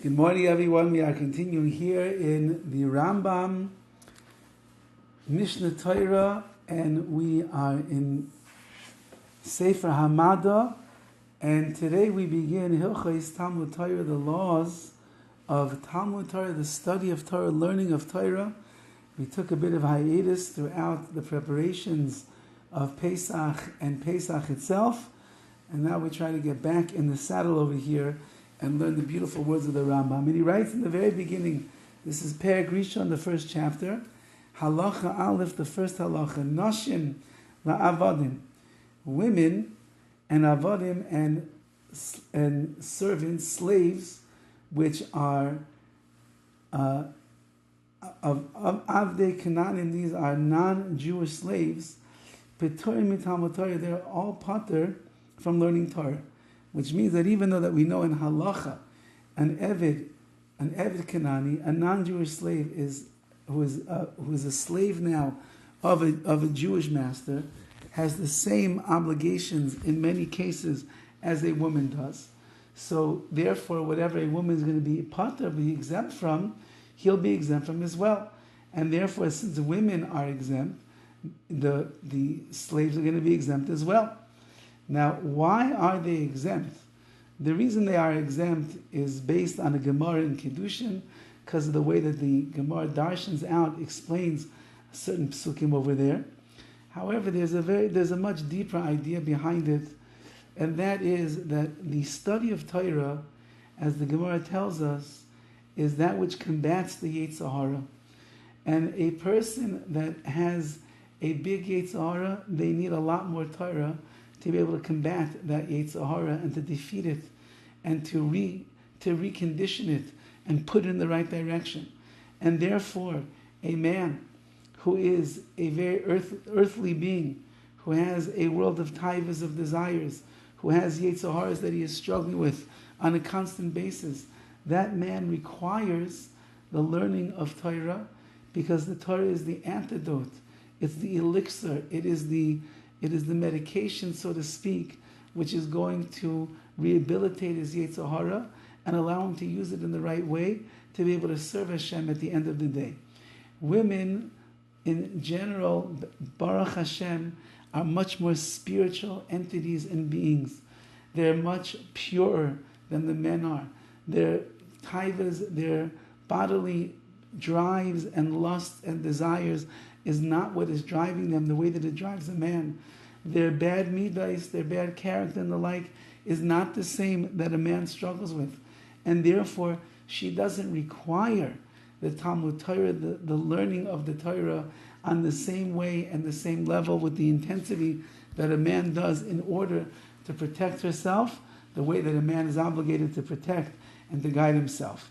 Good morning, everyone. We are continuing here in the RAMBAM Mishnah Torah, and we are in Sefer Hamada, and today we begin Hilchos Talmud Torah, the laws of Talmud Torah, the study of Torah, learning of Torah. We took a bit of hiatus throughout the preparations of Pesach and Pesach itself, and now we try to get back in the saddle over here and learn the beautiful words of the Rambam. And he writes in the very beginning, this is Perek Rishon, the first chapter, Halacha Aleph, the first halacha, Nashim la'avadim, women and avadim and servants, slaves, which are of Avdei Canaanim, these are non-Jewish slaves, Petorim mitalmud Torah, they're all pater from learning Torah. Which means that even though that we know in halacha, an Eved Kanani, a non-Jewish slave who is a slave now of a Jewish master, has the same obligations in many cases as a woman does. So therefore, whatever a woman is going to be pater, be exempt from, he'll be exempt from as well. And therefore, since women are exempt, the slaves are going to be exempt as well. Now, why are they exempt? The reason they are exempt is based on a Gemara in Kiddushin, because of the way that the Gemara darshans out, explains certain psukim over there. However, there's a much deeper idea behind it, and that is that the study of Torah, as the Gemara tells us, is that which combats the Yetzer Hara. And a person that has a big Yetzer Hara, they need a lot more Torah to be able to combat that Yetzer Hara and to defeat it and to recondition it and put it in the right direction. And therefore, a man who is a very earthly being, who has a world of taivas, of desires, who has Yetzer Haras that he is struggling with on a constant basis, that man requires the learning of Torah, because the Torah is the antidote, it's the elixir, it is the medication, so to speak, which is going to rehabilitate his Yetzer Hara and allow him to use it in the right way to be able to serve Hashem at the end of the day. Women, in general, Baruch Hashem, are much more spiritual entities and beings. They're much purer than the men are. Their taivas, their bodily drives and lusts and desires is not what is driving them the way that it drives a man. Their bad midas, their bad character and the like is not the same that a man struggles with. And therefore, she doesn't require the Talmud Torah, the learning of the Torah on the same way and the same level with the intensity that a man does in order to protect herself, the way that a man is obligated to protect and to guide himself.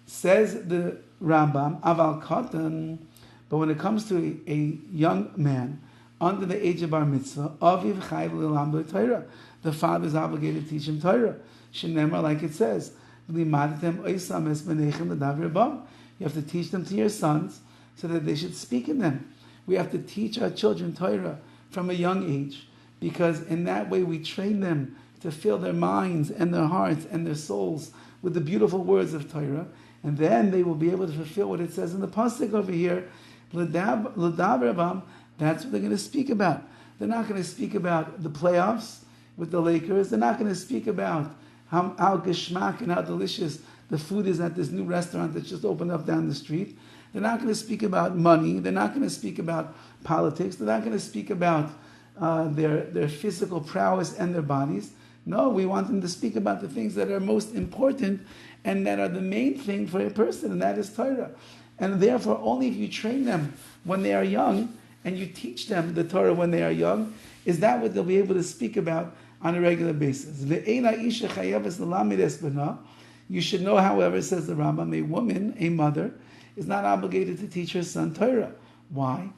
Says the Rambam, Aval Katan, but when it comes to a young man under the age of bar mitzvah, Aviv chayv l'lamdo Torah, the father is obligated to teach him Torah. Shenemar, like it says, Limadtem oisam es benechem l'dav rabam. You have to teach them to your sons so that they should speak in them. We have to teach our children Torah from a young age, because in that way we train them to fill their minds and their hearts and their souls with the beautiful words of Torah, and then they will be able to fulfill what it says in the pasuk over here, l'dav rabam. That's what they're going to speak about. They're not going to speak about the playoffs with the Lakers. They're not going to speak about how geschmack and how delicious the food is at this new restaurant that just opened up down the street. They're not going to speak about money. They're not going to speak about politics. They're not going to speak about their physical prowess and their bodies. No, we want them to speak about the things that are most important and that are the main thing for a person, and that is Torah. And therefore, only if you train them when they are young and you teach them the Torah when they are young, is that what they'll be able to speak about on a regular basis. You should know, however, says the Rambam, a woman, a mother, is not obligated to teach her son Torah. Why?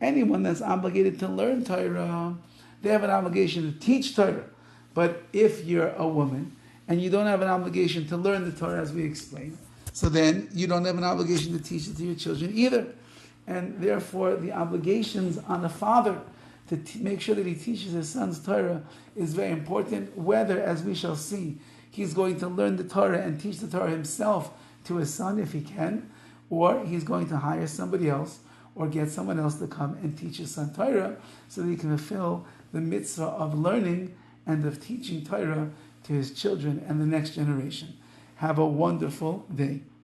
Anyone that's obligated to learn Torah, they have an obligation to teach Torah. But if you're a woman and you don't have an obligation to learn the Torah, as we explained, so then you don't have an obligation to teach it to your children either. And therefore, the obligations on the father to make sure that he teaches his sons Torah is very important, whether, as we shall see, he's going to learn the Torah and teach the Torah himself to his son if he can, or he's going to hire somebody else or get someone else to come and teach his son Torah so that he can fulfill the mitzvah of learning and of teaching Torah to his children and the next generation. Have a wonderful day.